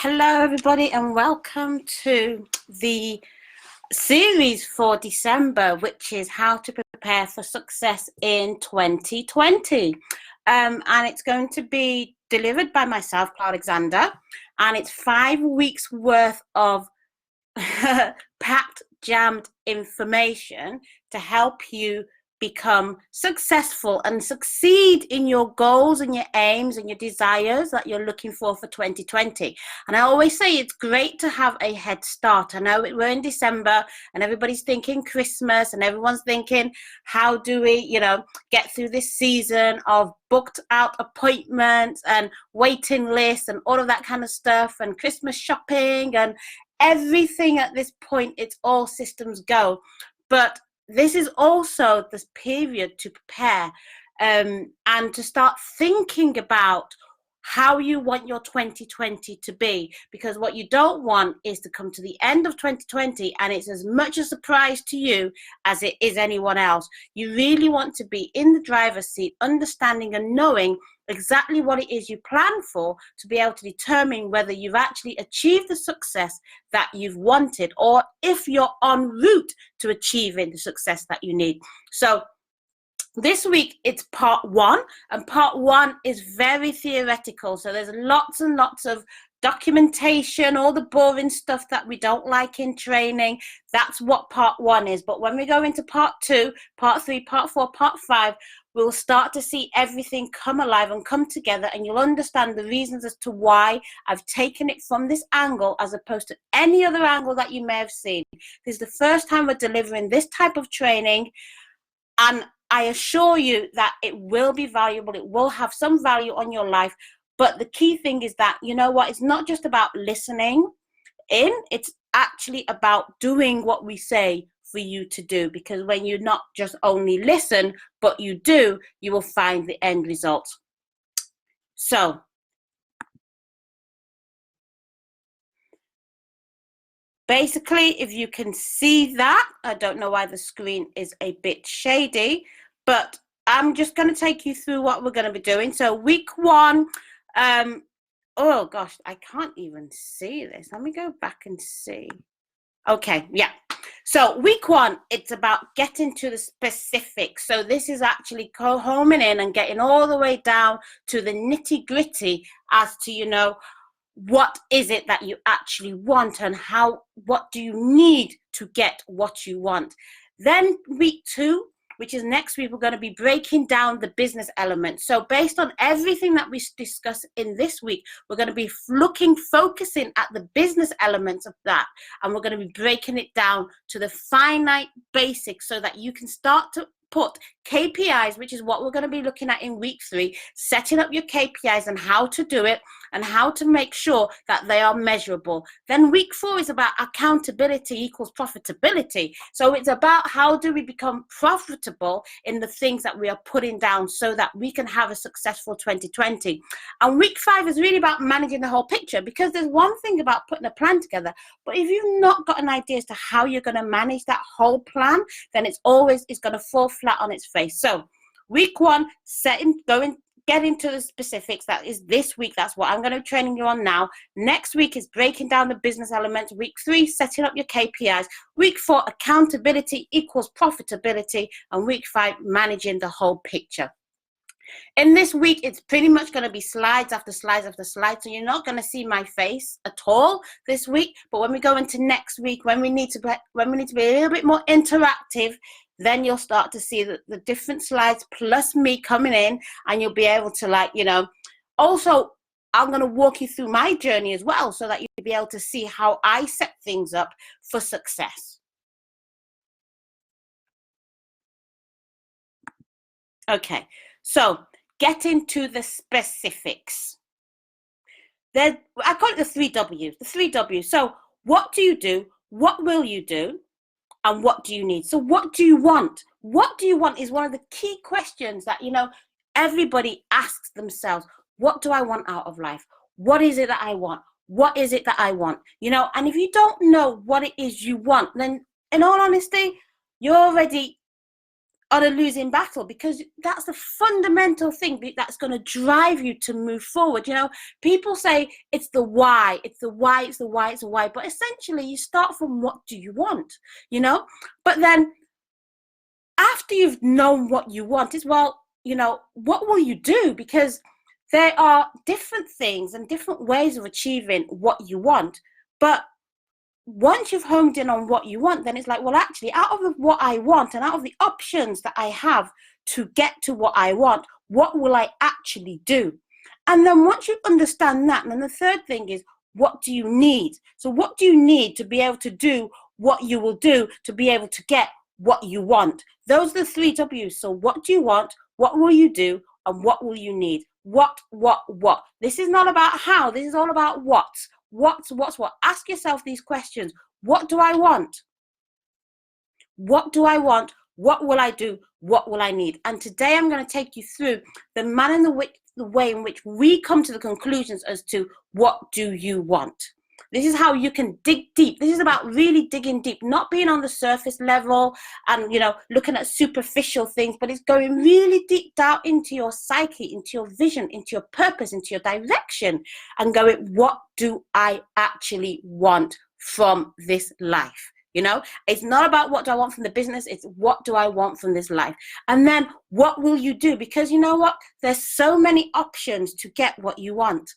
Hello, everybody, and welcome to the series for December, which is how to prepare for success in 2020. And it's going to be delivered by myself, Clara Alexander, and it's 5 weeks worth of packed, jammed information to help you become successful and succeed in your goals and your aims and your desires that you're looking for 2020. And I always say it's great to have a head start. I know we're in December and everybody's thinking Christmas and everyone's thinking, how do we, get through this season of booked out appointments and waiting lists and all of that kind of stuff and Christmas shopping and everything at this point. It's all systems go. But this is also this period to prepare and to start thinking about how you want your 2020 to be, because what you don't want is to come to the end of 2020 and it's as much a surprise to you as it is anyone else. You really want to be in the driver's seat, understanding and knowing exactly what it is you plan for, to be able to determine whether you've actually achieved the success that you've wanted or if you're en route to achieving the success that you need. So this week it's part one, and part one is very theoretical. So there's lots and lots of documentation, all the boring stuff that we don't like in training. That's what part one is. But when we go into part two, part three, part four, part five, we'll start to see everything come alive and come together, and you'll understand the reasons as to why I've taken it from this angle as opposed to any other angle that you may have seen. This is the first time we're delivering this type of training, and I assure you that it will be valuable. It will have some value on your life. But the key thing is that, it's not just about listening in. It's actually about doing what we say for you to do. Because when you not just only listen, but you do, you will find the end result. So basically, if you can see that, I don't know why the screen is a bit shady, but I'm just going to take you through what we're going to be doing. So week one, oh gosh, I can't even see this. Let me go back and see. Okay, yeah. So week one, it's about getting to the specifics. So this is actually homing in and getting all the way down to the nitty gritty as to, what is it that you actually want and what do you need to get what you want. Then week two, which is next week, we're going to be breaking down the business element. So based on everything that we discuss in this week, we're going to be focusing at the business elements of that. And we're going to be breaking it down to the finite basics so that you can start to put KPIs, which is what we're going to be looking at in week three, setting up your KPIs and how to do it and how to make sure that they are measurable. Then week four is about accountability equals profitability. So it's about how do we become profitable in the things that we are putting down so that we can have a successful 2020. And week five is really about managing the whole picture, because there's one thing about putting a plan together, but if you've not got an idea as to how you're going to manage that whole plan, then it's going to fall flat on its face. So week one, get into the specifics. That is this week. That's what I'm going to be training you on now. Next week is breaking down the business elements. Week three, setting up your KPIs. Week four, accountability equals profitability. And week five, managing the whole picture. In this week, it's pretty much going to be slides after slides after slides. So you're not going to see my face at all this week. But when we go into next week, when we need to be a little bit more interactive, then you'll start to see the different slides plus me coming in, and you'll be able to also I'm going to walk you through my journey as well so that you'll be able to see how I set things up for success. Okay, so get into the specifics. I call it the 3 W's. The 3 W's. So what do you do? What will you do? And what do you need? So what do you want? What do you want is one of the key questions that, everybody asks themselves. What do I want out of life? What is it that I want? What is it that I want? And if you don't know what it is you want, then in all honesty, you're already on a losing battle, because that's the fundamental thing that's going to drive you to move forward. You know, people say it's the why, it's the why, it's the why, it's the why, but essentially you start from what do you want, you know? But then after you've known what you want, is, well, you know, what will you do? Because there are different things and different ways of achieving what you want. But once you've homed in on what you want, then it's like, well, actually, out of what I want and out of the options that I have to get to what I want, what will I actually do? And then once you understand that, and then the third thing is, what do you need? So what do you need to be able to do what you will do to be able to get what you want? Those are the 3 W's. So what do you want? What will you do? And what will you need? What? This is not about how. This is all about what. What? Ask yourself these questions. What do I want? What do I want? What will I do? What will I need? And today I'm going to take you through the manner in the way in which we come to the conclusions as to what do you want. This is how you can dig deep. This is about really digging deep, not being on the surface level and, you know, looking at superficial things, but it's going really deep down into your psyche, into your vision, into your purpose, into your direction, and going, what do I actually want from this life? You know, it's not about what do I want from the business, it's what do I want from this life? And then what will you do? Because you know what? There's so many options to get what you want.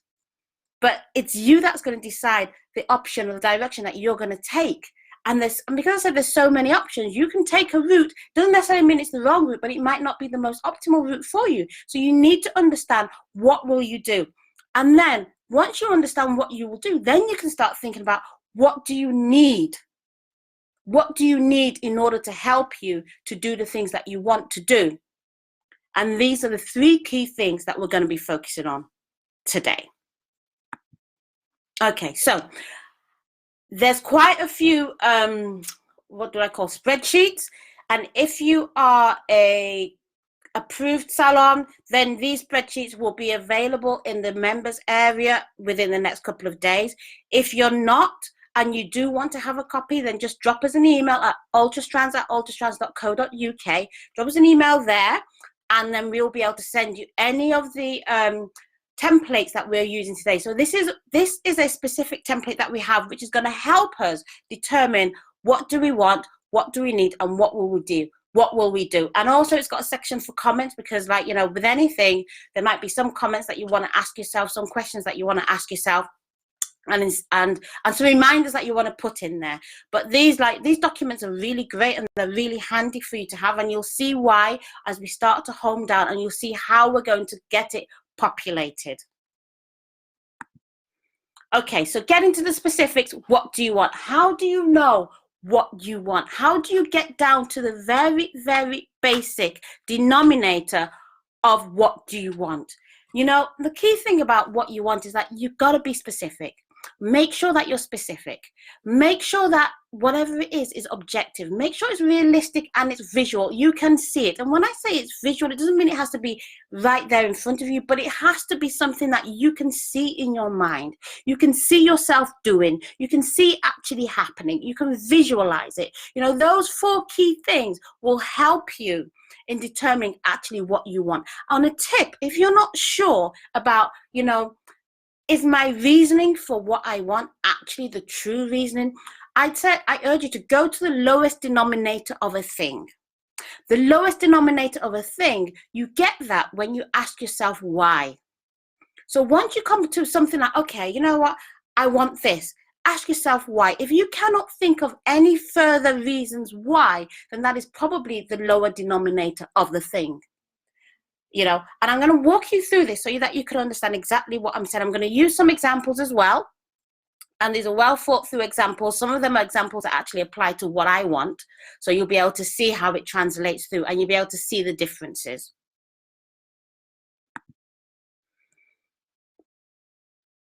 But it's you that's going to decide the option or the direction that you're going to take. And because I said there's so many options, you can take a route. Doesn't necessarily mean it's the wrong route, but it might not be the most optimal route for you. So you need to understand, what will you do? And then once you understand what you will do, then you can start thinking about, what do you need? What do you need in order to help you to do the things that you want to do? And these are the 3 key things that we're going to be focusing on today. Okay, so there's quite a few, what do I call, spreadsheets. And if you are a approved salon, then these spreadsheets will be available in the members area within the next couple of days. If you're not, and you do want to have a copy, then just drop us an email at ultrastrans@ultrastrans.co.uk. Drop us an email there, and then we'll be able to send you any of the templates that we're using today. So this is a specific template that we have, which is going to help us determine what do we want, what do we need, and what will we do. And also it's got a section for comments, because, like, you know, with anything, there might be some comments that you want to ask yourself, some questions that you want to ask yourself, and some reminders that you want to put in there. But these documents are really great, and they're really handy for you to have, and you'll see why as we start to home down, and you'll see how we're going to get it populated. Okay, so getting to the specifics, what do you want? How do you know what you want? How do you get down to the very, very basic denominator of what do you want? You know, the key thing about what you want is that you've got to be specific. Make sure that you're specific. Make sure that whatever it is objective. Make sure it's realistic and it's visual. You can see it. And when I say it's visual, it doesn't mean it has to be right there in front of you, but it has to be something that you can see in your mind. You can see yourself doing. You can see actually happening. You can visualize it. You know, those 4 key things will help you in determining actually what you want. On a tip, if you're not sure about, you know, is my reasoning for what I want actually the true reasoning, I urge you to go to the lowest denominator of a thing. The lowest denominator of a thing, you get that when you ask yourself why. So once you come to something like, okay, you know what, I want this, ask yourself why. If you cannot think of any further reasons why, then that is probably the lower denominator of the thing. You know, and I'm going to walk you through this so that you can understand exactly what I'm saying. I'm going to use some examples as well. And these are well thought through examples. Some of them are examples that actually apply to what I want. So you'll be able to see how it translates through, and you'll be able to see the differences.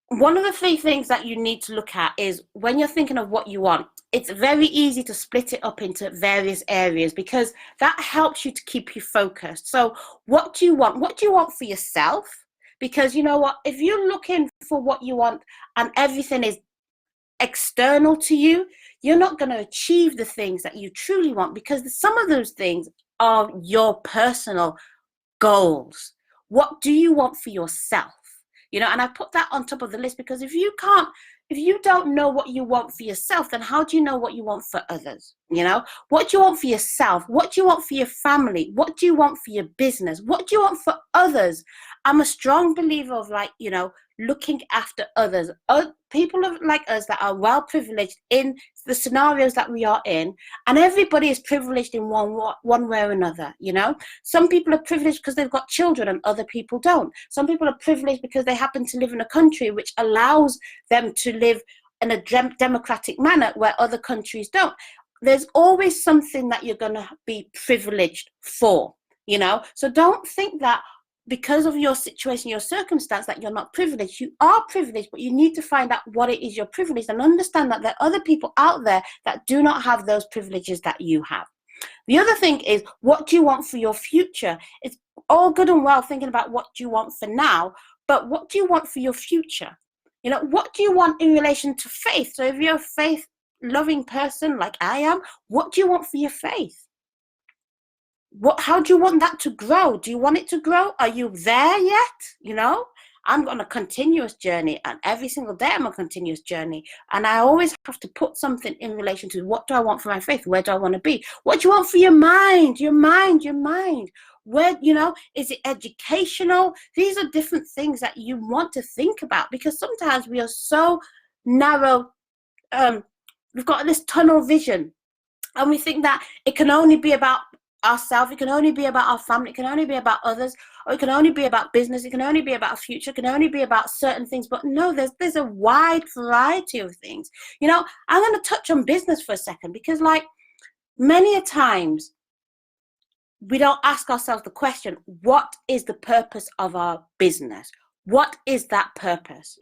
One of the 3 things that you need to look at is when you're thinking of what you want, it's very easy to split it up into various areas, because that helps you to keep you focused. So what do you want? What do you want for yourself? Because you know what, if you're looking for what you want and everything is external to you, you're not going to achieve the things that you truly want, because some of those things are your personal goals? What do you want for yourself? And I put that on top of the list, because if you don't know what you want for yourself, then how do you know what you want for others? What do you want for yourself? What do you want for your family? What do you want for your business? What do you want for others? I'm a strong believer of looking after others. People like us that are well privileged in the scenarios that we are in, and everybody is privileged in one way or another. Some people are privileged because they've got children and other people don't. Some people are privileged because they happen to live in a country which allows them to live in a democratic manner where other countries don't. There's always something that you're going to be privileged for, so don't think that because of your situation, your circumstance, that you're not privileged. You are privileged, but you need to find out what it is you're privileged, and understand that there are other people out there that do not have those privileges that you have. The other thing is, what do you want for your future? It's all good and well thinking about what do you want for now, but what do you want for your future? What do you want in relation to faith? So if you're a faith-loving person like I am, what do you want for your faith? How do you want that to grow? Do you want it to grow? Are you there yet? I'm on a continuous journey, and every single day I'm a continuous journey. And I always have to put something in relation to, what do I want for my faith? Where do I want to be? What do you want for your mind? Your mind. Where, is it educational? These are different things that you want to think about, because sometimes we are so narrow. We've got this tunnel vision, and we think that it can only be about ourselves, it can only be about our family, it can only be about others, or it can only be about business, it can only be about our future, it can only be about certain things. But no, there's a wide variety of things. I'm going to touch on business for a second, because many a times we don't ask ourselves the question, what is the purpose of our business? What is that purpose?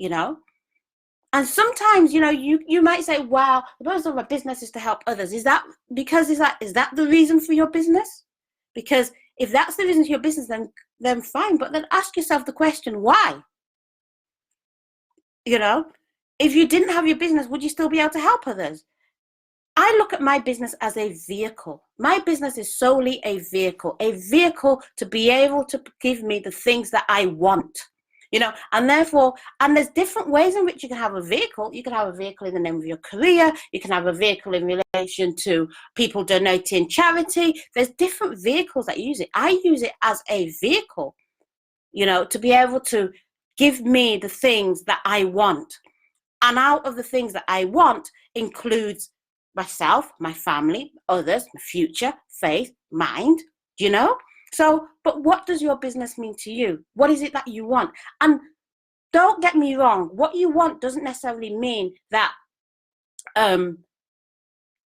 And sometimes, you might say, well, the purpose of my business is to help others. Is that the reason for your business? Because if that's the reason for your business, then fine. But then ask yourself the question, why? If you didn't have your business, would you still be able to help others? I look at my business as a vehicle. My business is solely a vehicle to be able to give me the things that I want. And therefore, and there's different ways in which you can have a vehicle. You can have a vehicle in the name of your career. You can have a vehicle in relation to people donating charity. There's different vehicles that use it. I use it as a vehicle, to be able to give me the things that I want. And out of the things that I want includes myself, my family, others, my future, faith, mind, So, but what does your business mean to you? What is it that you want? And don't get me wrong, what you want doesn't necessarily mean that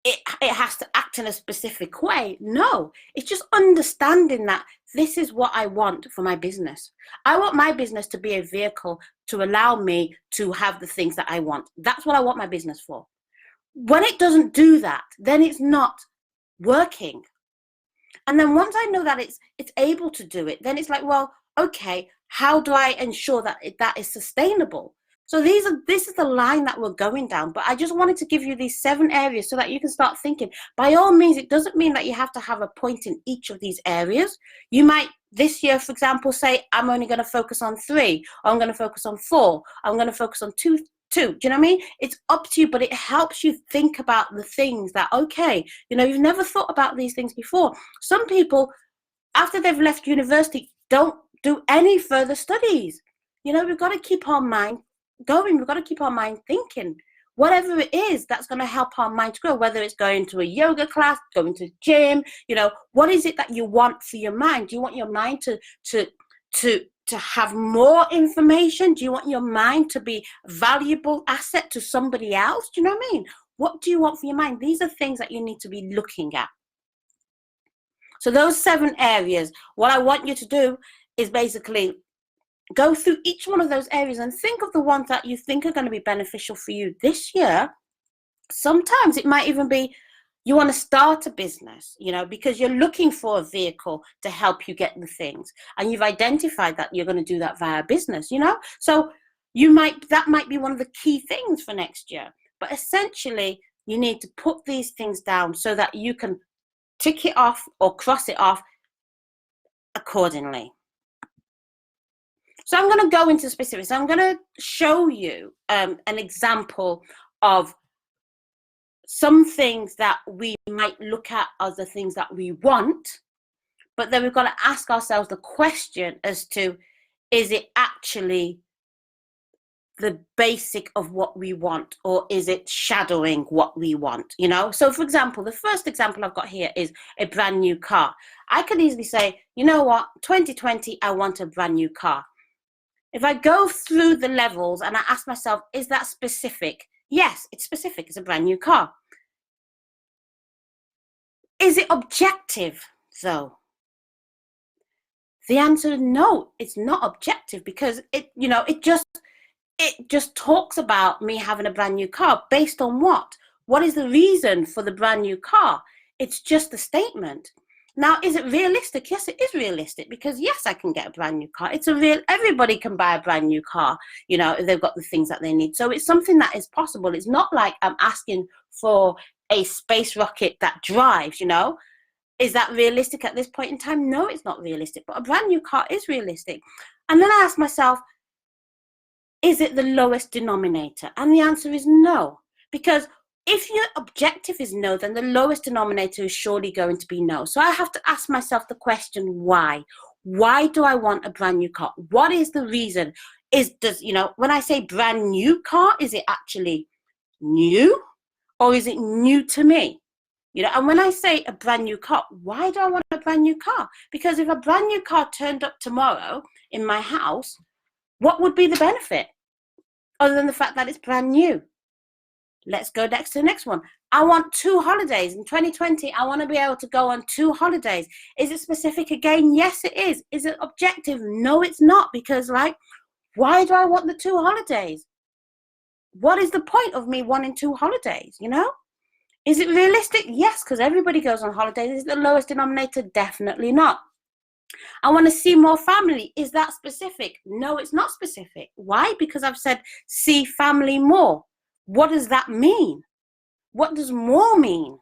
it has to act in a specific way. No, it's just understanding that this is what I want for my business. I want my business to be a vehicle to allow me to have the things that I want. That's what I want my business for. When it doesn't do that, then it's not working. And then once I know that it's able to do it, then it's like, well, okay, how do I ensure that that is sustainable? So this is the line that we're going down. But I just wanted to give you these 7 areas so that you can start thinking. By all means, it doesn't mean that you have to have a point in each of these areas. You might this year, for example, say, I'm only going to focus on 3, or I'm going to focus on 4, I'm going to focus on 2. Do you know what I mean? It's up to you, but it helps you think about the things that, okay, you've never thought about these things before. Some people, after they've left university, don't do any further studies. We've got to keep our mind going. We've got to keep our mind thinking. Whatever it is that's going to help our mind to grow, whether it's going to a yoga class, going to the gym, what is it that you want for your mind? Do you want your mind to have more information? Do you want your mind to be a valuable asset to somebody else? Do you know what I mean? What do you want for your mind? These are things that you need to be looking at. So those 7 areas, what I want you to do is basically go through each one of those areas and think of the ones that you think are going to be beneficial for you this year. Sometimes it might even be you want to start a business, because you're looking for a vehicle to help you get the things. And you've identified that you're going to do that via business, So that might be one of the key things for next year. But essentially, you need to put these things down so that you can tick it off or cross it off accordingly. So I'm going to go into specifics. I'm going to show you an example of some things that we might look at as the things that we want, but then we've got to ask ourselves the question as to, is it actually the basic of what we want, or is it shadowing what we want? You know, so for example, the first example I've got here is a brand new car. I could easily say, you know what, 2020, I want a brand new car. If I go through the levels and I ask myself, is that specific? Yes, it's specific. It's a brand new car. Is it objective though? The answer is no, it's not objective, because it just talks about me having a brand new car. Based on what? What is the reason for the brand new car? It's just a statement. Now, is it realistic? Yes, it is realistic, because yes, I can get a brand new car. Everybody can buy a brand new car, you know, if they've got the things that they need. So it's something that is possible. It's not like I'm asking for a space rocket that drives, you know. Is that realistic at this point in time? No, it's not realistic, but a brand new car is realistic. And then I ask myself, is it the lowest denominator? And the answer is no, because if your objective is no, then the lowest denominator is surely going to be no. So I have to ask myself the question, why? Why do I want a brand new car? What is the reason? When I say brand new car, is it actually new, or is it new to me? You know, and when I say a brand new car, why do I want a brand new car? Because if a brand new car turned up tomorrow in my house, what would be the benefit other than the fact that it's brand new? Let's go next to the next one. I want 2 holidays in 2020. I want to be able to go on 2 holidays. Is it specific again? Yes, it is. Is it objective? No, it's not, because why do I want the 2 holidays? What is the point of me wanting 2 holidays, you know? Is it realistic? Yes, because everybody goes on holidays. Is it the lowest denominator? Definitely not. I want to see more family. Is that specific? No, it's not specific. Why? Because I've said see family more. What does that mean? What does more mean?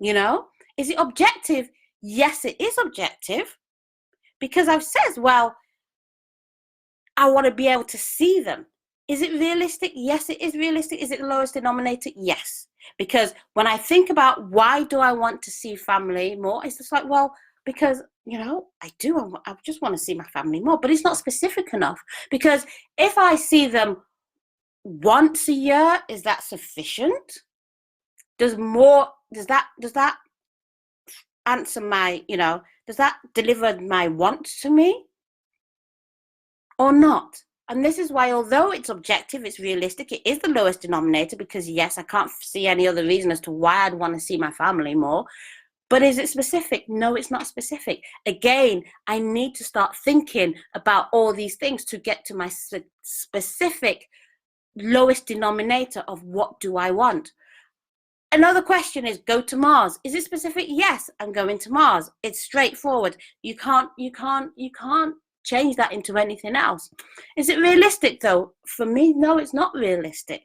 You know, is it objective? Yes, it is objective, because I've said, well, I want to be able to see them. Is it realistic? Yes, it is realistic. Is it the lowest denominator? Yes. Because when I think about why do I want to see family more, it's just like, well, because, you know, I just want to see my family more, but it's not specific enough. Because if I see them once a year, is that sufficient? Does that answer my, does that deliver my want to me or not? And this is why, although it's objective, it's realistic, it is the lowest denominator, because yes, I can't see any other reason as to why I'd want to see my family more. But is it specific? No, it's not specific. Again, I need to start thinking about all these things to get to my specific lowest denominator of what do I want. Another question is, go to Mars. Is it specific? Yes, I'm going to Mars. It's straightforward. You can't change that into anything else. Is it realistic though? For me, no, it's not realistic.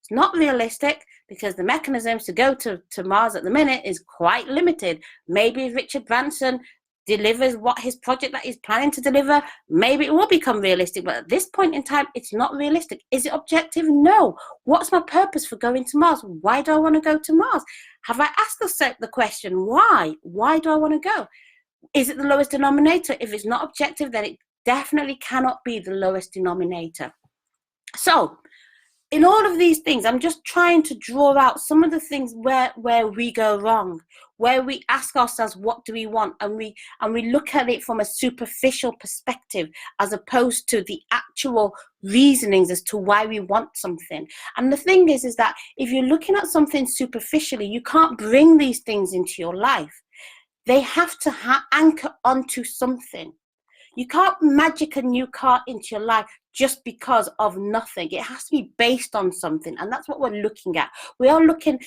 It's not realistic because the mechanisms to go to Mars at the minute is quite limited. Maybe if Richard Branson delivers what his project that he's planning to deliver, maybe it will become realistic, but at this point in time, it's not realistic. Is it objective? No. What's my purpose for going to Mars? Why do I want to go to Mars? Have I asked the question, why? Why do I want to go? Is it the lowest denominator? If it's not objective, then it definitely cannot be the lowest denominator. So in all of these things, I'm just trying to draw out some of the things where we go wrong, where we ask ourselves, what do we want? And we look at it from a superficial perspective, as opposed to the actual reasonings as to why we want something. And the thing is that if you're looking at something superficially, you can't bring these things into your life. They have to anchor onto something. You can't magic a new car into your life just because of nothing. It has to be based on something. And that's what we're looking at. We are looking,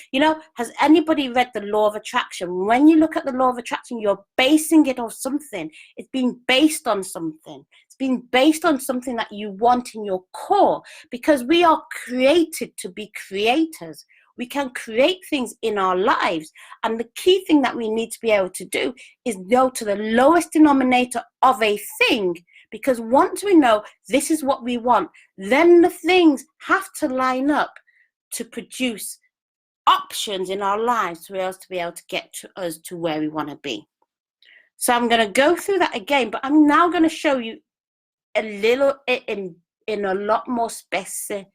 has anybody read the law of attraction? When you look at the law of attraction, you're basing it on something. It's being based on something. It's being based on something that you want in your core, because we are created to be creators. We can create things in our lives. And the key thing that we need to be able to do is go to the lowest denominator of a thing, because once we know this is what we want, then the things have to line up to produce options in our lives for us to be able to get to us to where we want to be. So I'm going to go through that again, but I'm now going to show you a little in a lot more specific.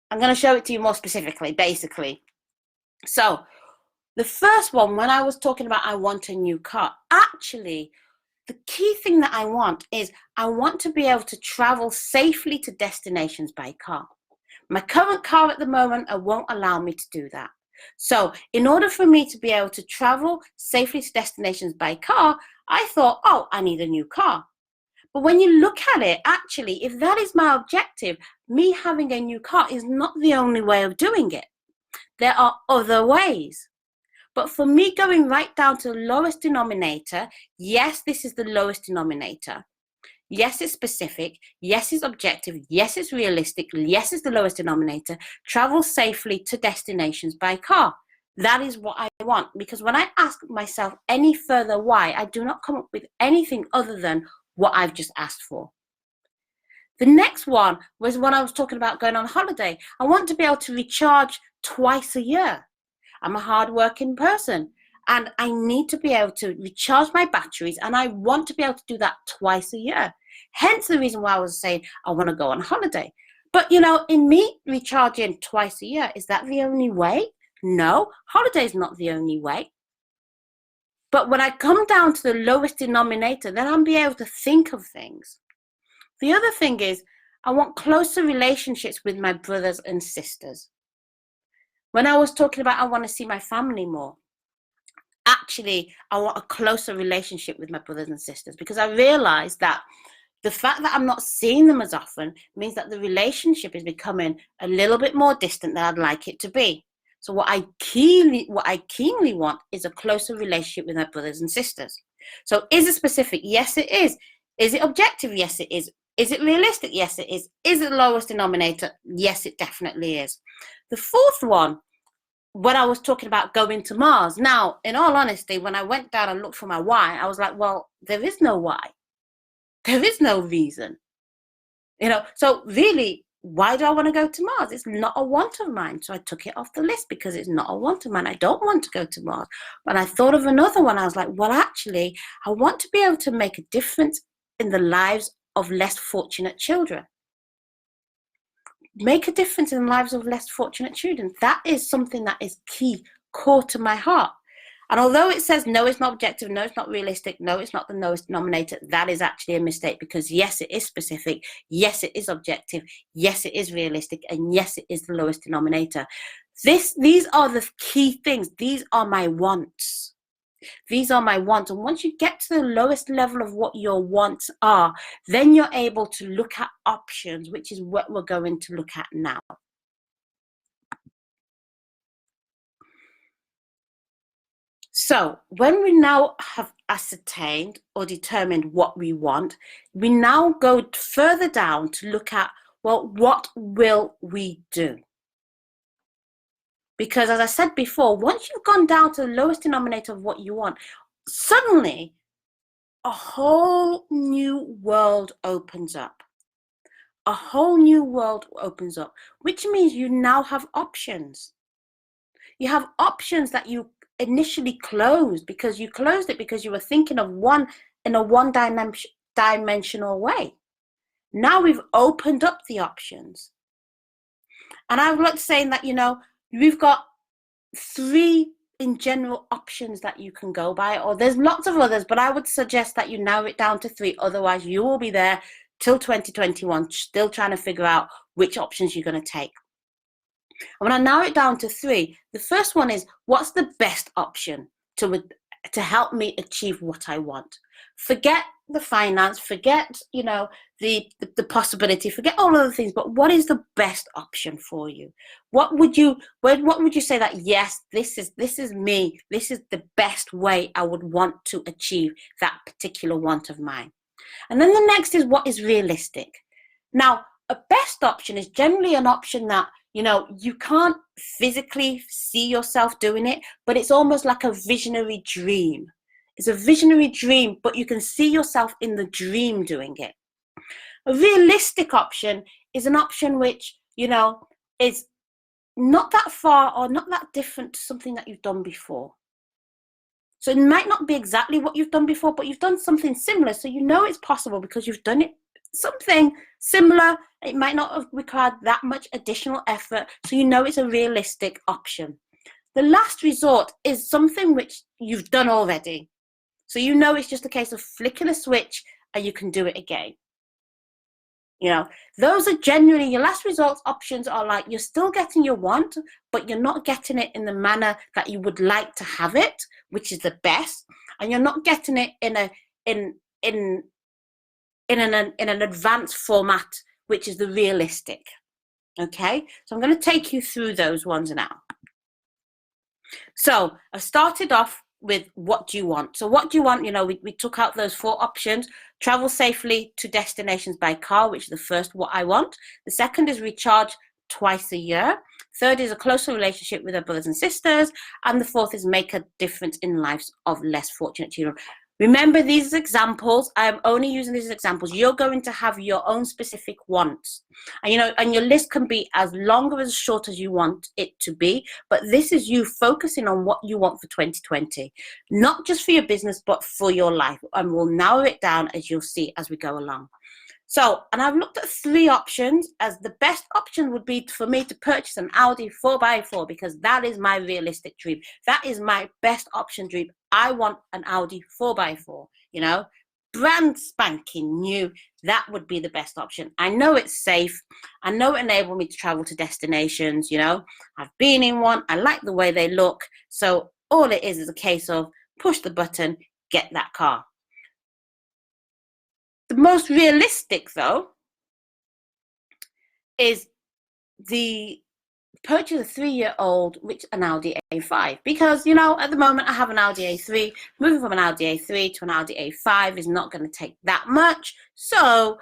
I'm going to show it to you more specifically, basically. So the first one, when I was talking about I want a new car, actually, the key thing that I want is I want to be able to travel safely to destinations by car. My current car at the moment won't allow me to do that. So in order for me to be able to travel safely to destinations by car, I thought, oh, I need a new car. But when you look at it, actually, if that is my objective, me having a new car is not the only way of doing it. There are other ways. But for me going right down to the lowest denominator, yes, this is the lowest denominator. Yes, it's specific. Yes, it's objective. Yes, it's realistic. Yes, it's the lowest denominator. Travel safely to destinations by car. That is what I want. Because when I ask myself any further why, I do not come up with anything other than what I've just asked for. The next one was when I was talking about going on holiday. I want to be able to recharge twice a year. I'm a hardworking person and I need to be able to recharge my batteries, and I want to be able to do that twice a year. Hence the reason why I was saying I want to go on holiday. But, in me recharging twice a year, is that the only way? No, holiday is not the only way. But when I come down to the lowest denominator, then I'll be able to think of things. The other thing is I want closer relationships with my brothers and sisters. When I was talking about I want to see my family more, actually, I want a closer relationship with my brothers and sisters, because I realized that the fact that I'm not seeing them as often means that the relationship is becoming a little bit more distant than I'd like it to be. So what I keenly want is a closer relationship with my brothers and sisters. So is it specific? Yes, it is. Is it objective? Yes, it is. Is it realistic? Yes, it is. Is it the lowest denominator? Yes, it definitely is. The fourth one, when I was talking about going to Mars. Now, in all honesty, when I went down and looked for my why, I was like, well, there is no why. There is no reason. So really, why do I want to go to Mars? It's not a want of mine. So I took it off the list because it's not a want of mine. I don't want to go to Mars. But I thought of another one. I was like, well, actually, I want to be able to make a difference in the lives of less fortunate children. Make a difference in the lives of less fortunate children. That is something that is key, core to my heart. And although it says, no, it's not objective, no, it's not realistic, no, it's not the lowest denominator, that is actually a mistake, because yes, it is specific, yes, it is objective, yes, it is realistic, and yes, it is the lowest denominator. These are the key things. These are my wants. These are my wants. And once you get to the lowest level of what your wants are, then you're able to look at options, which is what we're going to look at now. So when we now have ascertained or determined what we want, we now go further down to look at, well, what will we do? Because as I said before, once you've gone down to the lowest denominator of what you want, suddenly a whole new world opens up. A whole new world opens up, which means you now have options. You have options that you initially closed, because you closed it because you were thinking of one in a one-dimensional way. Now we've opened up the options. And I would like to say that, we've got 3 in general options that you can go by, or there's lots of others, but I would suggest that you narrow it down to 3. Otherwise, you will be there till 2021, still trying to figure out which options you're going to take. And when I narrow it down to 3, the first one is, what's the best option to help me achieve what I want? Forget the finance, forget, the possibility, forget all of the things, but what is the best option for you? What would you say that, yes, this is me, this is the best way I would want to achieve that particular want of mine? And then the next is, what is realistic? Now, a best option is generally an option that You know, you can't physically see yourself doing it, but it's almost like a visionary dream. It's a visionary dream, but you can see yourself in the dream doing it. A realistic option is an option which, you know, is not that far or not that different to something that you've done before. So it might not be exactly what you've done before, but you've done something similar. So you know it's possible because you've done it something similar. It might not have required that much additional effort. So you know it's a realistic option. The last resort is something which you've done already. So you know it's just a case of flicking a switch and you can do it again. You know, those are generally your last resort options. Are like you're still getting your want, but you're not getting it in the manner that you would like to have it, which is the best, and you're not getting it in an advanced format, which is the realistic. Okay, so I'm going to take you through those ones now. So I started off with what do you want? So what do you want? You know, we took out those 4 options. Travel safely to destinations by car, which is the first what I want. The second is recharge twice a year. Third is a closer relationship with our brothers and sisters. And the fourth is make a difference in lives of less fortunate children. Remember these examples. I'm only using these examples. You're going to have your own specific wants. And, you know, and your list can be as long or as short as you want it to be. But this is you focusing on what you want for 2020, not just for your business, but for your life. And we'll narrow it down as you'll see as we go along. So, and I've looked at 3 options as the best option would be for me to purchase an Audi 4x4 because that is my realistic dream. That is my best option dream. I want an Audi 4x4, you know, brand spanking new. That would be the best option. I know it's safe. I know it enables me to travel to destinations, you know. I've been in one. I like the way they look. So all it is a case of push the button, get that car. The most realistic, though, is the purchase a 3-year-old, which an Audi A5. Because, you know, at the moment I have an Audi A3. Moving from an Audi A3 to an Audi A5 is not going to take that much. So,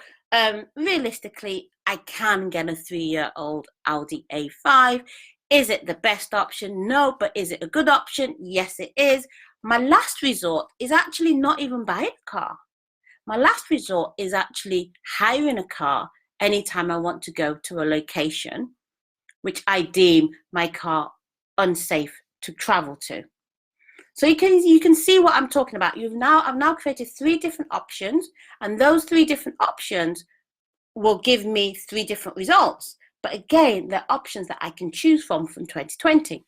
realistically, I can get a 3-year-old Audi A5. Is it the best option? No. But is it a good option? Yes, it is. My last resort is actually not even buying a car. My last resort is actually hiring a car anytime I want to go to a location which I deem my car unsafe to travel to. So you can see what I'm talking about. I've now created 3 different options, and those 3 different options will give me 3 different results. But again, they're options that I can choose from 2020.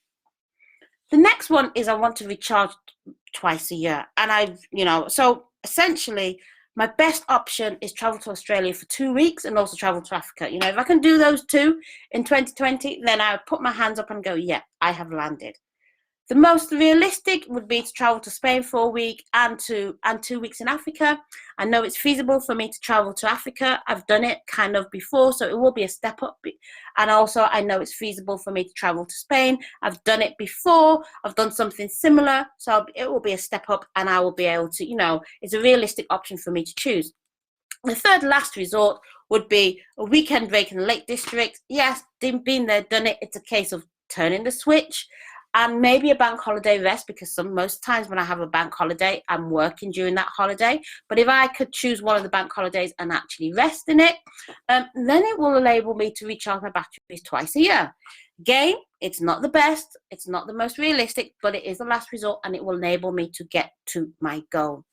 The next one is I want to recharge twice a year. And so essentially, my best option is travel to Australia for 2 weeks and also travel to Africa. You know, if I can do those 2 in 2020, then I would put my hands up and go, yeah, I have landed. The most realistic would be to travel to Spain for a week and 2 weeks in Africa. I know it's feasible for me to travel to Africa. I've done it kind of before, so it will be a step up. And also, I know it's feasible for me to travel to Spain. I've done it before. I've done something similar, so it will be a step up, and I will be able to, you know, it's a realistic option for me to choose. The third last resort would be a weekend break in the Lake District. Yes, been there, done it. It's a case of turning the switch. And maybe a bank holiday rest, because most times when I have a bank holiday, I'm working during that holiday. But if I could choose one of the bank holidays and actually rest in it, then it will enable me to recharge my batteries twice a year. Again, it's not the best, it's not the most realistic, but it is the last resort, and it will enable me to get to my goal.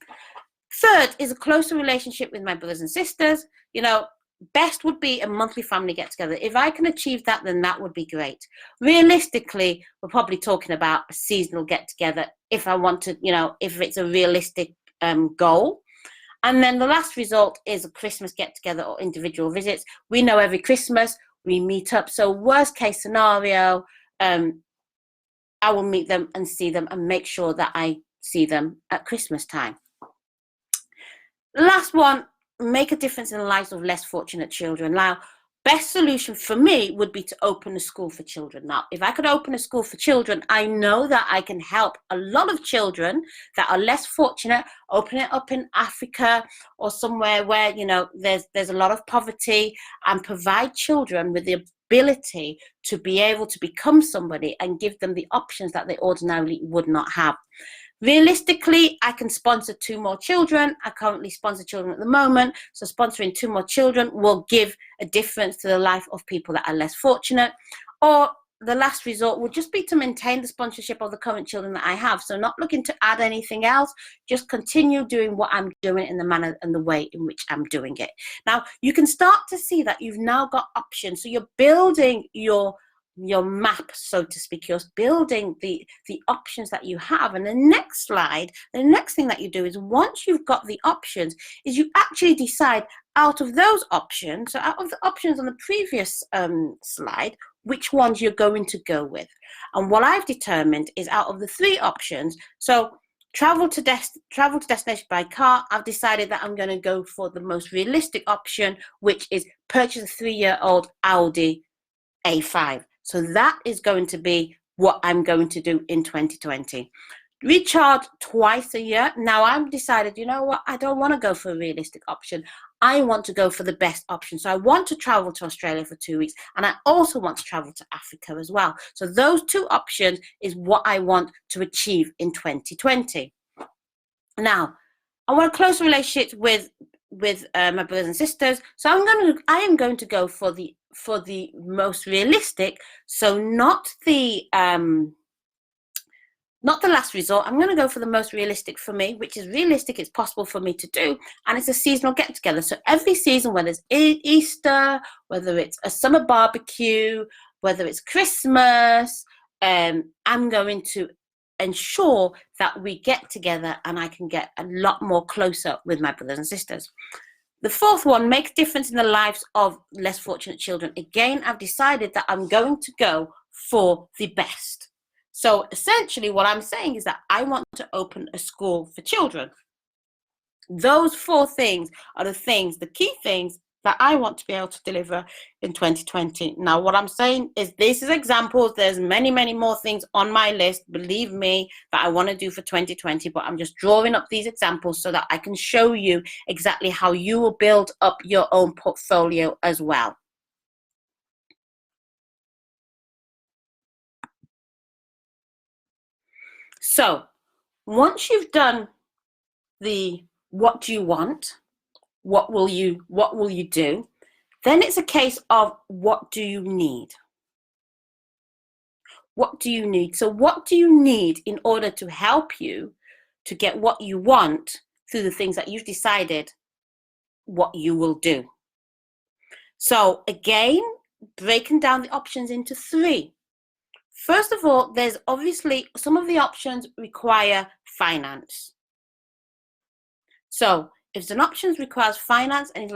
Third is a closer relationship with my brothers and sisters. You know, best would be a monthly family get together. If I can achieve that, then that would be great. Realistically, we're probably talking about a seasonal get together if I want to, you know, if it's a realistic goal. And then the last result is a Christmas get together or individual visits. We know every Christmas we meet up. So worst case scenario, I will meet them and see them and make sure that I see them at Christmas time. The last one, make a difference in the lives of less fortunate children. Now, best solution for me would be to open a school for children. Now, if I could open a school for children, I know that I can help a lot of children that are less fortunate, open it up in Africa or somewhere where, you know, there's a lot of poverty, and provide children with the ability to be able to become somebody and give them the options that they ordinarily would not have. Realistically, I can sponsor 2 more children. I currently sponsor children at the moment. So sponsoring 2 more children will give a difference to the life of people that are less fortunate. Or the last resort would just be to maintain the sponsorship of the current children that I have. So not looking to add anything else, just continue doing what I'm doing in the manner and the way in which I'm doing it. Now, you can start to see that you've now got options. So you're building your map, so to speak. You're building the options that you have. And the next slide, the next thing that you do is, once you've got the options, is you actually decide out of those options, so out of the options on the previous slide, which ones you're going to go with. And what I've determined is, out of the 3 options, so travel to destination by car, I've decided that I'm going to go for the most realistic option, which is purchase a 3-year-old Audi A5. So that is going to be what I'm going to do in 2020. Recharge twice a year. Now I've decided, you know what, I don't want to go for a realistic option. I want to go for the best option. So I want to travel to Australia for 2 weeks, and I also want to travel to Africa as well. So those 2 options is what I want to achieve in 2020. Now, I want a close relationship with my brothers and sisters. So I am going to go for the most realistic. So not the last resort. I'm going to go for the most realistic for me, which is realistic. It's possible for me to do, and it's a seasonal get together. So every season, whether it's Easter, whether it's a summer barbecue, whether it's Christmas, I'm going to ensure that we get together and I can get a lot more closer with my brothers and sisters. The 4th one, makes difference in the lives of less fortunate children. Again, I've decided that I'm going to go for the best. So essentially what I'm saying is that I want to open a school for children. Those 4 things are the key things that I want to be able to deliver in 2020. Now, what I'm saying is, this is examples. There's many, many more things on my list, believe me, that I want to do for 2020, but I'm just drawing up these examples so that I can show you exactly how you will build up your own portfolio as well. So once you've done the what do you want, what will you do, then it's a case of what do you need? What do you need? So what do you need in order to help you to get what you want through the things that you've decided what you will do? So again, breaking down the options into 3. First of all, there's obviously some of the options require finance. So if an option requires finance, and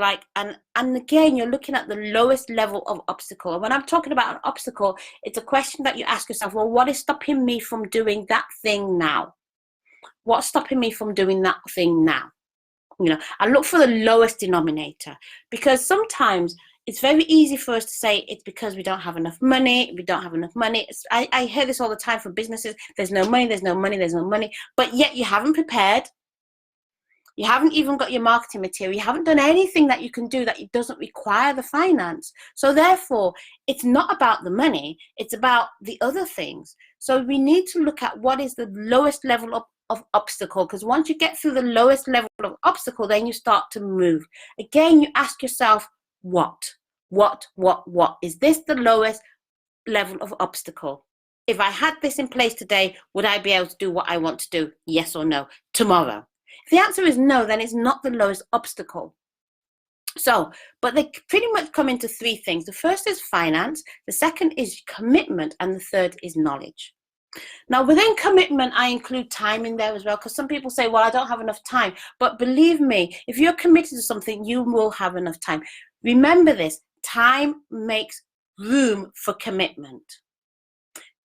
and again, you're looking at the lowest level of obstacle. And when I'm talking about an obstacle, it's a question that you ask yourself, well, what is stopping me from doing that thing now? What's stopping me from doing that thing now? I look for the lowest denominator, because sometimes it's very easy for us to say it's because we don't have enough money. We don't have enough money. I hear this all the time from businesses. There's no money, there's no money, there's no money. But yet you haven't prepared. You haven't even got your marketing material. You haven't done anything that you can do that it doesn't require the finance. So therefore, it's not about the money. It's about the other things. So we need to look at what is the lowest level of obstacle, because once you get through the lowest level of obstacle, then you start to move. Again, you ask yourself, what? Is this the lowest level of obstacle? If I had this in place today, would I be able to do what I want to do? Yes or no? Tomorrow? If the answer is no, then it's not the lowest obstacle. So, but they pretty much come into 3 things. The first is finance, the second is commitment, and the third is knowledge. Now, within commitment, I include time in there as well, because some people say, well, I don't have enough time. But believe me, if you're committed to something, you will have enough time. Remember this, time makes room for commitment.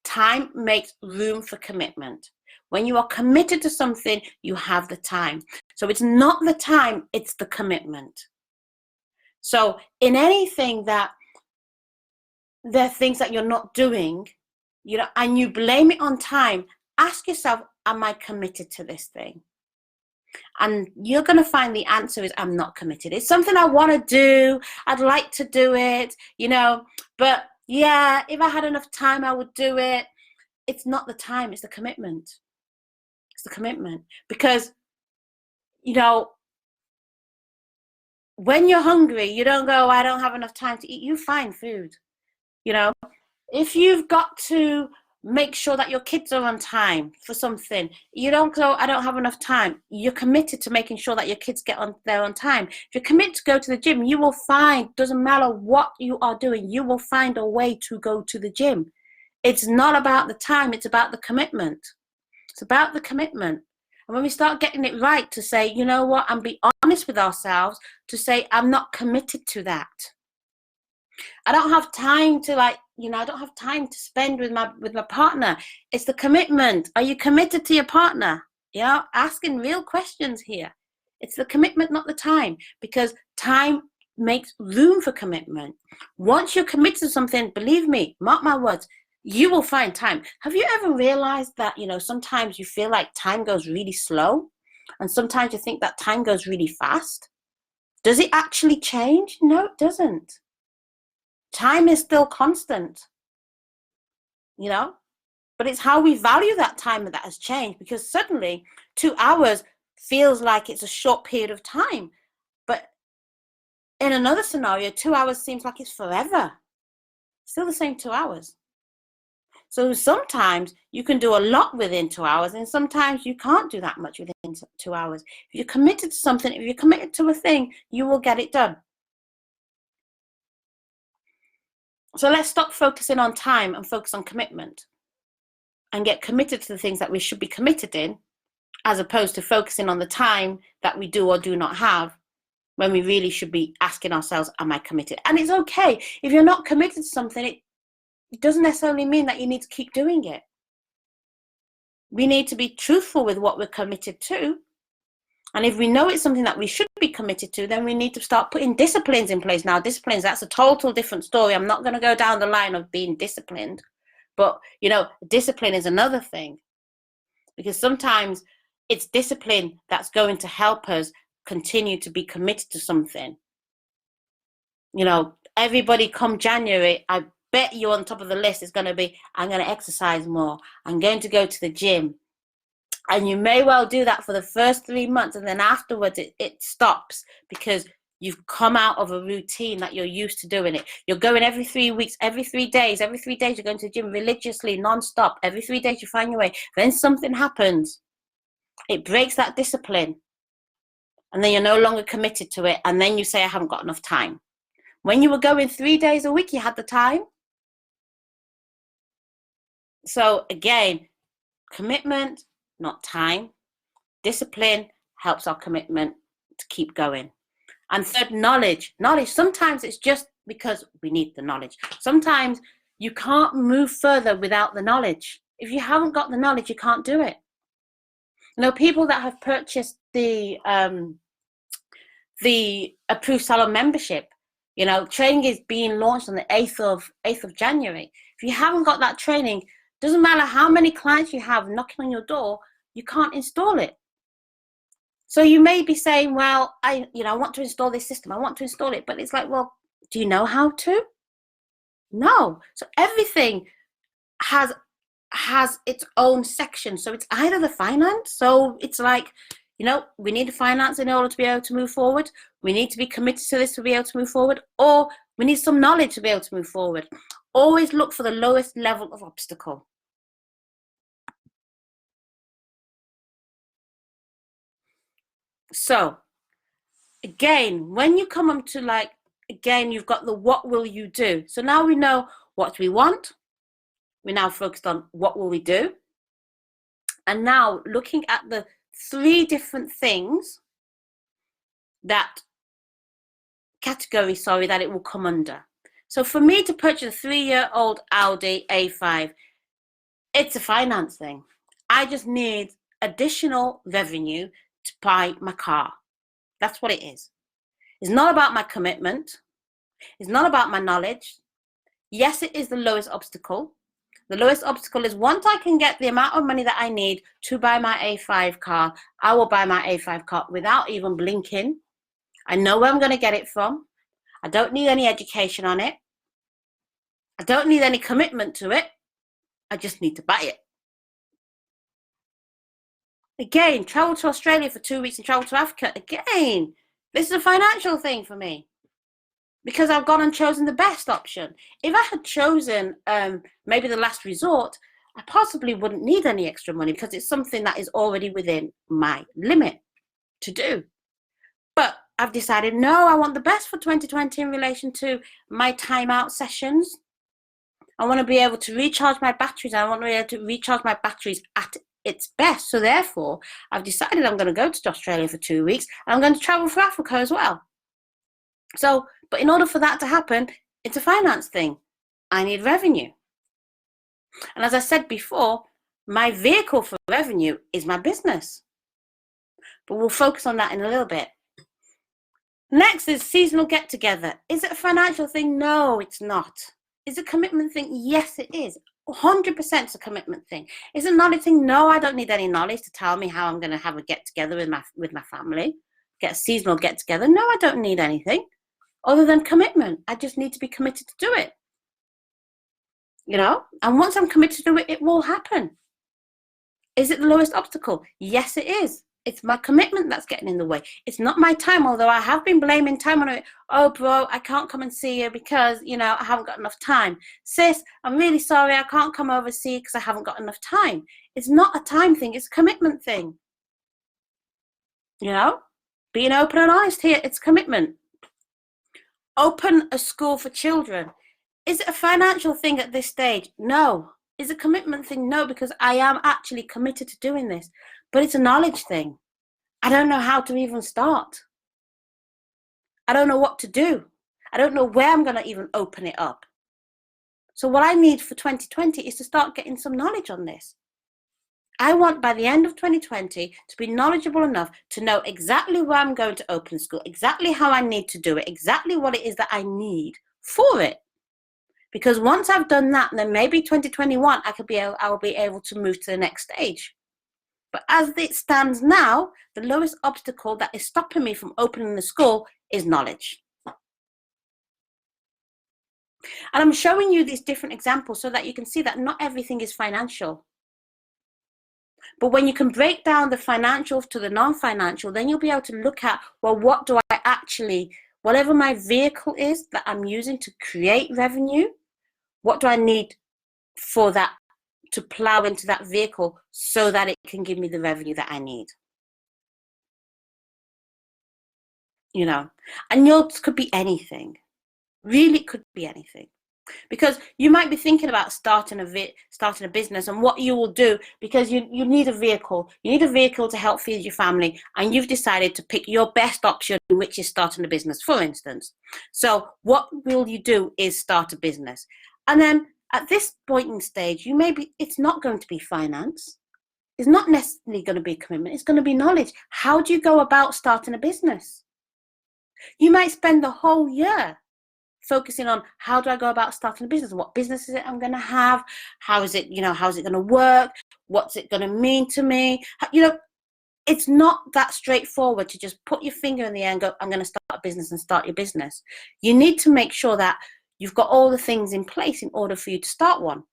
Time makes room for commitment. When you are committed to something, you have the time. So it's not the time, it's the commitment. So in anything that there are things that you're not doing, and you blame it on time, ask yourself, am I committed to this thing? And you're going to find the answer is, I'm not committed. It's something I want to do. I'd like to do it, but Yeah, if I had enough time, I would do it. It's not the time, it's the commitment. It's the commitment. Because, you know, when you're hungry, you don't go, I don't have enough time to eat. You find food. You know, if you've got to make sure that your kids are on time for something, you don't go, I don't have enough time. You're committed to making sure that your kids get on there on time. If you're committed to go to the gym, you will find, doesn't matter what you are doing, you will find a way to go to the gym. It's not about the time, it's about the commitment. It's about the commitment. And when we start getting it right to say, you know what, and be honest with ourselves, to say, I'm not committed to that. I don't have time to, like, you know, I don't have time to spend with my partner. It's the commitment. Are you committed to your partner? You know, asking real questions here. It's the commitment, not the time, because time makes room for commitment. Once you're committed to something, believe me, mark my words, you will find time. Have you ever realized that, you know, sometimes you feel like time goes really slow, and sometimes you think that time goes really fast? Does it actually change? No, it doesn't. Time is still constant, you know, but it's how we value that time that has changed, because suddenly 2 hours feels like it's a short period of time. But in another scenario, 2 hours seems like it's forever. Still the same 2 hours. So sometimes you can do a lot within 2 hours, and sometimes you can't do that much within 2 hours. If you're committed to something, if you're committed to a thing, you will get it done. So let's stop focusing on time and focus on commitment, and get committed to the things that we should be committed in, as opposed to focusing on the time that we do or do not have, when we really should be asking ourselves, am I committed? And it's okay. If you're not committed to something, it doesn't necessarily mean that you need to keep doing it. We need to be truthful with what we're committed to. And if we know it's something that we should be committed to, then we need to start putting disciplines in place. Now, disciplines, that's a total different story. I'm not going to go down the line of being disciplined. But, you know, discipline is another thing. Because sometimes it's discipline that's going to help us continue to be committed to something. You know, everybody come January, I bet you on top of the list is going to be, I'm going to exercise more. I'm going to go to the gym. And you may well do that for the first 3 months, and then afterwards it stops, because you've come out of a routine that you're used to doing it. You're going every 3 weeks, every 3 days. Every 3 days you're going to the gym religiously, non-stop. Every 3 days you find your way. Then something happens. It breaks that discipline. And then you're no longer committed to it. And then you say, I haven't got enough time. When you were going 3 days a week, you had the time. So again, commitment, not time. Discipline helps our commitment to keep going. And third, knowledge. Knowledge, sometimes it's just because we need the knowledge. Sometimes you can't move further without the knowledge. If you haven't got the knowledge, you can't do it. You know, people that have purchased the approved salon membership, you know, training is being launched on the 8th of January. If you haven't got that training, doesn't matter how many clients you have knocking on your door, you can't install it. So you may be saying, well, I want to install this system. I want to install it. But it's like, well, do you know how to? No. So everything has its own section. So it's either the finance. So it's like, you know, we need the finance in order to be able to move forward. We need to be committed to this to be able to move forward. Or we need some knowledge to be able to move forward. Always look for the lowest level of obstacle. So again, when you come up to, like, again, you've got the what will you do. So now we know what we want. We're now focused on what will we do. And now looking at the 3 different things that that it will come under. So for me to purchase a 3-year-old Audi A5, it's a finance thing. I just need additional revenue to buy my car. That's what it is. It's not about my commitment. It's not about my knowledge. Yes, it is the lowest obstacle. The lowest obstacle is, once I can get the amount of money that I need to buy my A5 car, I will buy my A5 car without even blinking. I know where I'm going to get it from. I don't need any education on it. I don't need any commitment to it. I just need to buy it. Again, travel to Australia for 2 weeks and travel to Africa. Again, this is a financial thing for me because I've gone and chosen the best option. If I had chosen maybe the last resort, I possibly wouldn't need any extra money because it's something that is already within my limit to do. But I've decided, no, I want the best for 2020 in relation to my time out sessions. I want to be able to recharge my batteries. I want to be able to recharge my batteries at its best. So therefore, I've decided I'm going to go to Australia for 2 weeks and I'm going to travel for Africa as well. So, but in order for that to happen, it's a finance thing. I need revenue. And as I said before, my vehicle for revenue is my business. But we'll focus on that in a little bit. Next is seasonal get-together. Is it a financial thing? No, it's not. Is it a commitment thing? Yes, it is. 100% it's a commitment thing. Is it a knowledge thing? No, I don't need any knowledge to tell me how I'm going to have a get-together with my family. Get a seasonal get-together. No, I don't need anything other than commitment. I just need to be committed to do it. You know? And once I'm committed to do it, it will happen. Is it the lowest obstacle? Yes, it is. It's my commitment that's getting in the way. It's not my time, although I have been blaming time on it. Oh, bro, I can't come and see you because, you know, I haven't got enough time. Sis, I'm really sorry, I can't come over and see you because I haven't got enough time. It's not a time thing, it's a commitment thing. You know, being open and honest here, it's commitment. Open a school for children. Is it a financial thing at this stage? No. Is it a commitment thing? No, because I am actually committed to doing this. But it's a knowledge thing. I don't know how to even start. I don't know what to do. I don't know where I'm going to even open it up. So what I need for 2020 is to start getting some knowledge on this. I want by the end of 2020 to be knowledgeable enough to know exactly where I'm going to open school, exactly how I need to do it, exactly what it is that I need for it. Because once I've done that, then maybe 2021, I'll be able to move to the next stage. But as it stands now, the lowest obstacle that is stopping me from opening the school is knowledge. And I'm showing you these different examples so that you can see that not everything is financial. But when you can break down the financial to the non-financial, then you'll be able to look at, well, what do I actually, whatever my vehicle is that I'm using to create revenue, what do I need for that to plow into that vehicle so that it can give me the revenue that I need? You know, and yours could be anything. Really could be anything. Because you might be thinking about starting a business, and what you will do, because you need a vehicle. You need a vehicle to help feed your family, and you've decided to pick your best option, which is starting a business, for instance. So what will you do is start a business. And then at this point in stage, it's not going to be finance. It's not necessarily going to be commitment. It's going to be knowledge. How do you go about starting a business? You might spend the whole year focusing on how do I go about starting a business? What business is it I'm going to have? How is it going to work? What's it going to mean to me? It's not that straightforward to just put your finger in the air and go, I'm going to start a business and start your business. You need to make sure that you've got all the things in place in order for you to start one.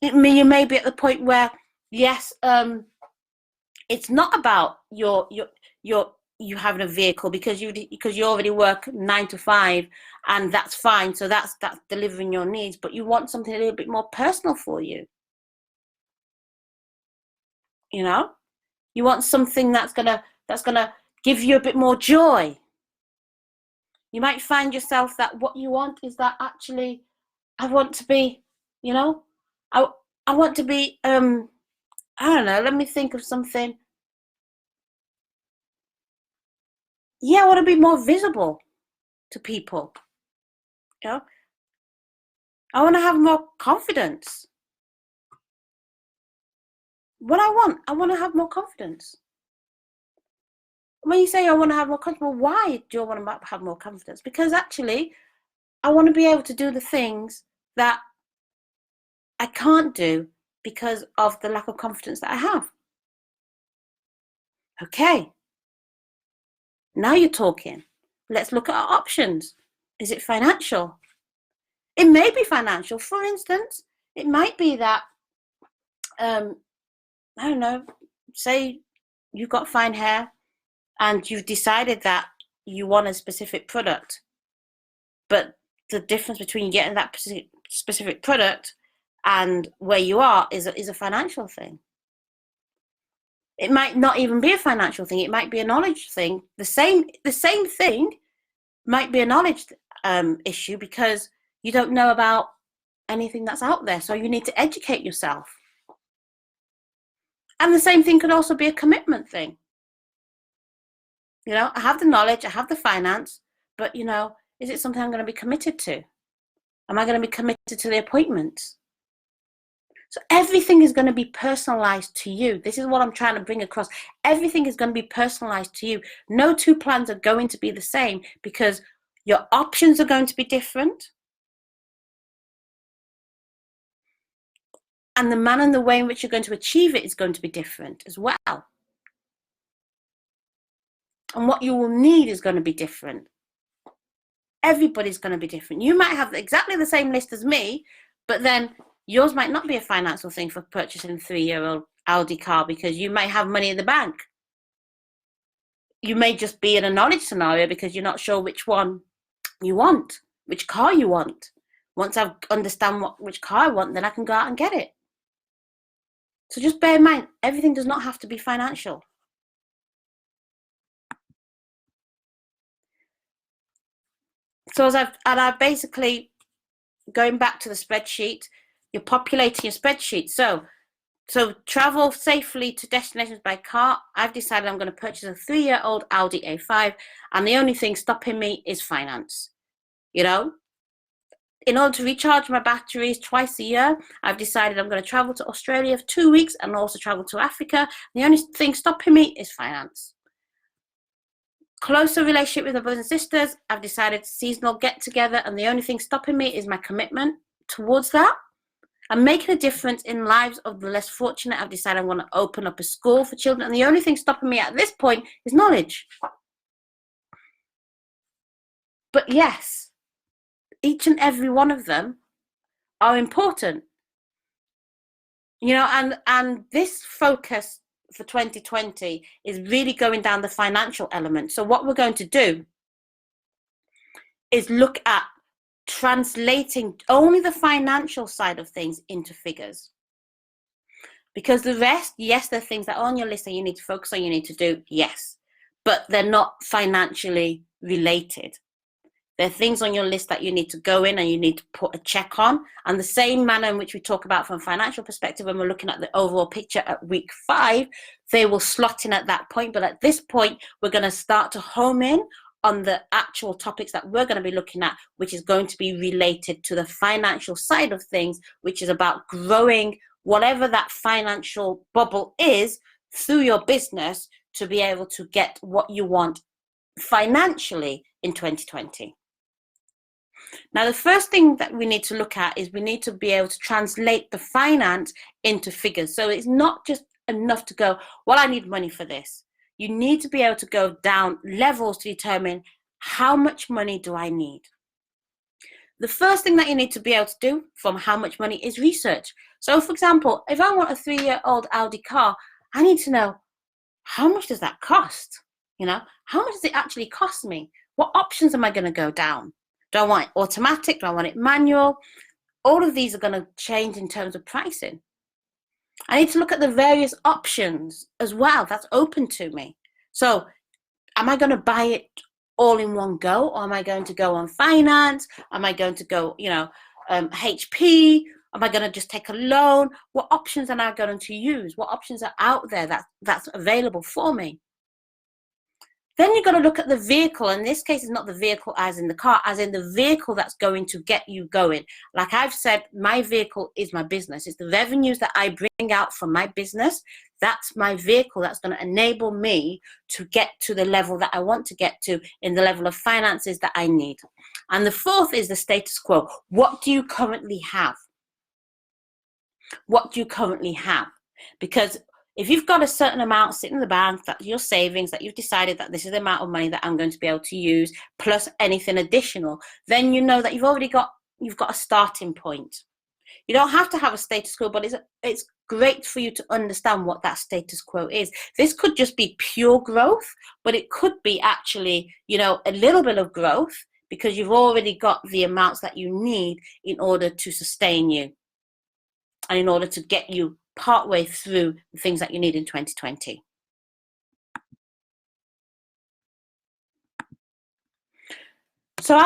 You may be at the point where, yes, it's not about you having a vehicle because you already work 9 to 5, and that's fine. So that's delivering your needs, but you want something a little bit more personal for you. You know, you want something that's gonna give you a bit more joy. You might find yourself that what you want is that actually, I want to be, I want to be, I don't know, let me think of something. Yeah, I want to be more visible to people. I want to have more confidence. What I want to have more confidence. When you say I want to have more confidence, why do I want to have more confidence? Because actually, I want to be able to do the things that I can't do because of the lack of confidence that I have. Okay. Now you're talking. Let's look at our options. Is it financial? It may be financial. For instance, it might be that, I don't know, say you've got fine hair and you've decided that you want a specific product, but the difference between getting that specific product and where you are is a financial thing. It might not even be a financial thing. It might be a knowledge thing. The same thing might be a knowledge issue because you don't know about anything that's out there. So you need to educate yourself. And the same thing could also be a commitment thing. You know, I have the knowledge, I have the finance, but, you know, is it something I'm going to be committed to? Am I going to be committed to the appointments? So everything is going to be personalized to you. This is what I'm trying to bring across. Everything is going to be personalized to you. No two plans are going to be the same because your options are going to be different. And the manner and the way in which you're going to achieve it is going to be different as well. And what you will need is going to be different. Everybody's going to be different. You might have exactly the same list as me, but then yours might not be a financial thing for purchasing a 3-year-old Audi car because you might have money in the bank. You may just be in a knowledge scenario because you're not sure which one you want, which car you want. Once I understand which car I want, then I can go out and get it. So just bear in mind, everything does not have to be financial. So as I've basically, going back to the spreadsheet, you're populating your spreadsheet. So travel safely to destinations by car. I've decided I'm going to purchase a 3-year-old Audi A5, and the only thing stopping me is finance. You know, in order to recharge my batteries twice a year, I've decided I'm going to travel to Australia for 2 weeks and also travel to Africa. The only thing stopping me is finance. Closer relationship with my brothers and sisters, I've decided seasonal get together, and the only thing stopping me is my commitment towards that. I'm making a difference in lives of the less fortunate. I've decided I'm going to open up a school for children, and the only thing stopping me at this point is knowledge. But yes, each and every one of them are important. You know, and this focus for 2020 is really going down the financial element. So what we're going to do is look at translating only the financial side of things into figures. Because the rest, yes, there are things that are on your list that you need to focus on, you need to do, yes, but they're not financially related. There are things on your list that you need to go in and you need to put a check on. And the same manner in which we talk about from a financial perspective when we're looking at the overall picture at week 5, they will slot in at that point. But at this point, we're going to start to home in on the actual topics that we're going to be looking at, which is going to be related to the financial side of things, which is about growing whatever that financial bubble is through your business to be able to get what you want financially in 2020. Now, the first thing that we need to look at is we need to be able to translate the finance into figures. So it's not just enough to go, well, I need money for this. You need to be able to go down levels to determine how much money do I need. The first thing that you need to be able to do from how much money is research. So, for example, if I want a 3-year-old Audi car, I need to know how much does that cost? You know, how much does it actually cost me? What options am I going to go down? Do I want it automatic? Do I want it manual? All of these are going to change in terms of pricing. I need to look at the various options as well that's open to me. So am I going to buy it all in one go, or am I going to go on finance? Am I going to go, HP? Am I going to just take a loan? What options am I going to use? What options are out there that's available for me? Then you've got to look at the vehicle. In this case, it's not the vehicle as in the car, as in the vehicle that's going to get you going. Like I've said, my vehicle is my business. It's the revenues that I bring out from my business. That's my vehicle that's going to enable me to get to the level that I want to get to in the level of finances that I need. And the fourth is the status quo. What do you currently have? What do you currently have? Because if you've got a certain amount sitting in the bank, that your savings, that you've decided that this is the amount of money that I'm going to be able to use, plus anything additional, then you know that you've already got you've got a starting point. You don't have to have a status quo, but it's great for you to understand what that status quo is. This could just be pure growth, but it could be actually, you know, a little bit of growth because you've already got the amounts that you need in order to sustain you and in order to get you partway through the things that you need in 2020. So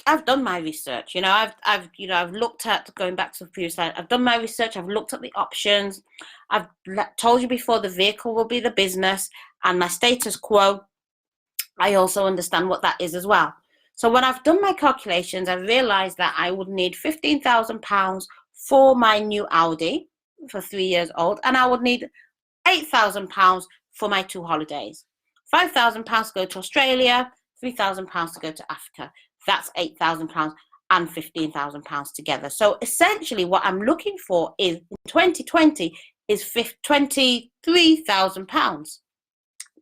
I've done my research. You know, I've looked at, going back to the previous slide, I've done my research. I've looked at the options. I've told you before, the vehicle will be the business, and my status quo, I also understand what that is as well. So when I've done my calculations, I realized that I would need £15,000 for my new Audi for 3 years old, and I would need £8,000 for my 2 holidays. £5,000 to go to Australia, £3,000 to go to Africa. That's £8,000 and £15,000 together. So essentially what I'm looking for is in 2020 is £23,000.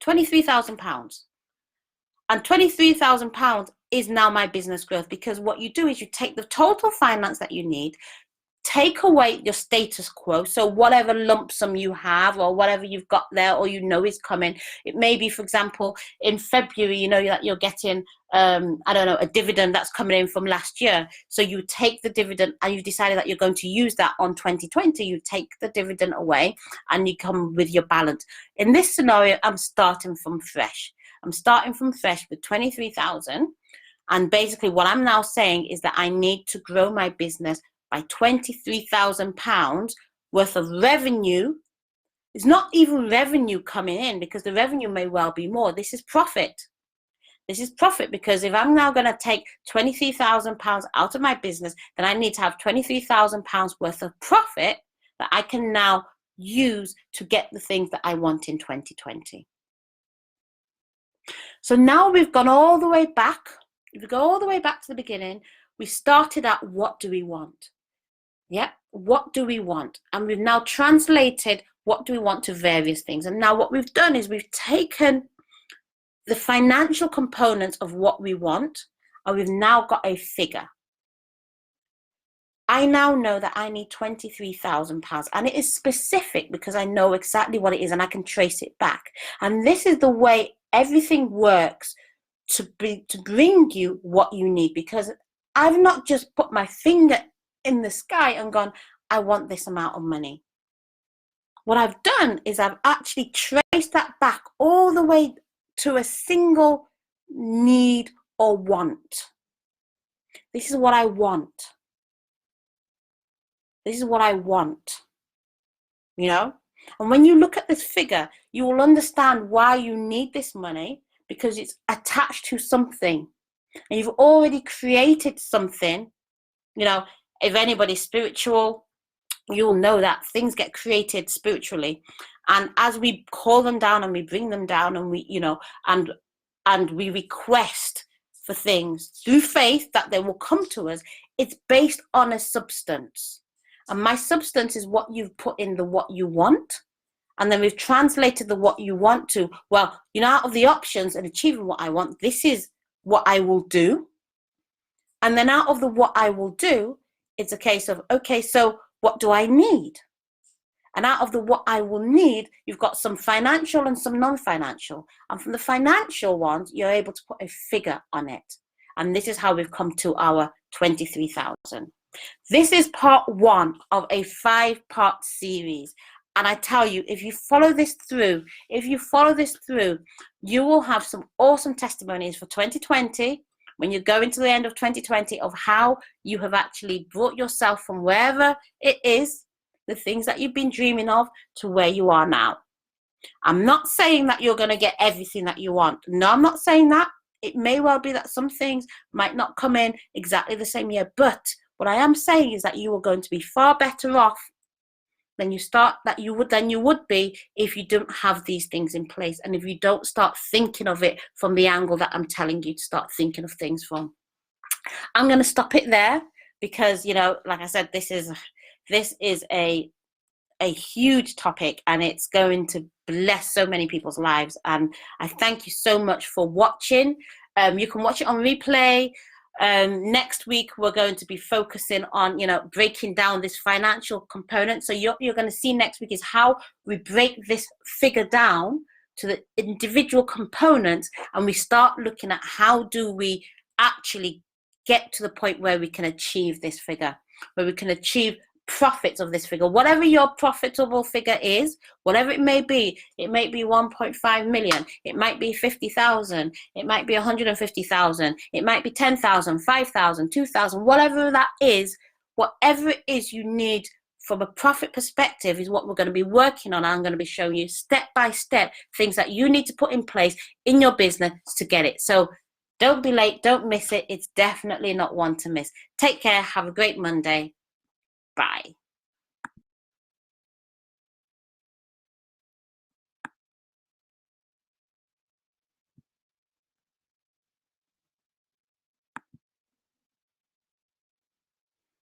£23,000. And £23,000 is now my business growth, because what you do is you take the total finance that you need, take away your status quo, so whatever lump sum you have or whatever you've got there or you know is coming. It may be, for example, in February, you know that you're getting I don't know, a dividend that's coming in from last year, so you take the dividend and you've decided that you're going to use that on 2020. You take the dividend away and you come with your balance. In this scenario, I'm starting from fresh. I'm starting from fresh with 23,000, and basically what I'm now saying is that I need to grow my business by £23,000 worth of revenue. It's not even revenue coming in, because the revenue may well be more. This is profit. This is profit, because if I'm now going to take £23,000 out of my business, then I need to have £23,000 worth of profit that I can now use to get the things that I want in 2020. So now we've gone all the way back. If we go all the way back to the beginning, we started at what do we want? Yeah, what do we want? And we've now translated what do we want to various things. And now what we've done is we've taken the financial components of what we want, and we've now got a figure. I now know that I need £23,000, and it is specific because I know exactly what it is and I can trace it back. And this is the way everything works to bring you what you need, because I've not just put my finger in the sky and gone, I want this amount of money. What I've done is I've actually traced that back all the way to a single need or want. This is what I want. This is what I want. You know? And when you look at this figure, you will understand why you need this money, because it's attached to something. And you've already created something. You know, if anybody's spiritual, you'll know that things get created spiritually. And as we call them down and we bring them down, and we, you know, and we request for things through faith that they will come to us, it's based on a substance. And my substance is what you've put in the what you want. And then we've translated the what you want to, well, you know, out of the options and achieving what I want, this is what I will do. And then out of the what I will do, it's a case of, okay, so what do I need? And out of the what I will need, you've got some financial and some non-financial. And from the financial ones, you're able to put a figure on it. And this is how we've come to our 23,000. This is part 1 of a 5-part series. And I tell you, if you follow this through, you will have some awesome testimonies for 2020, when you go into the end of 2020, of how you have actually brought yourself from wherever it is, the things that you've been dreaming of, to where you are now. I'm not saying that you're going to get everything that you want. No, I'm not saying that. It may well be that some things might not come in exactly the same year. But what I am saying is that you are going to be far better off than you would be if you don't have these things in place, and if you don't start thinking of it from the angle that I'm telling you to start thinking of things from. I'm going to stop it there, because, you know, like I said, this is a huge topic, and it's going to bless so many people's lives. And I thank you so much for watching. You can watch it on replay. Next week, we're going to be focusing on, breaking down this financial component. So you're going to see next week is how we break this figure down to the individual components, and we start looking at how do we actually get to the point where we can achieve this figure, where we can achieve profits of this figure. Whatever your profitable figure is, whatever it may be 1.5 million, it might be 50,000, it might be 150,000, it might be 10,000, 5,000, 2,000, whatever that is, whatever it is you need from a profit perspective is what we're going to be working on. I'm going to be showing you step by step things that you need to put in place in your business to get it. So don't be late, don't miss it. It's definitely not one to miss. Take care, have a great Monday. Bye.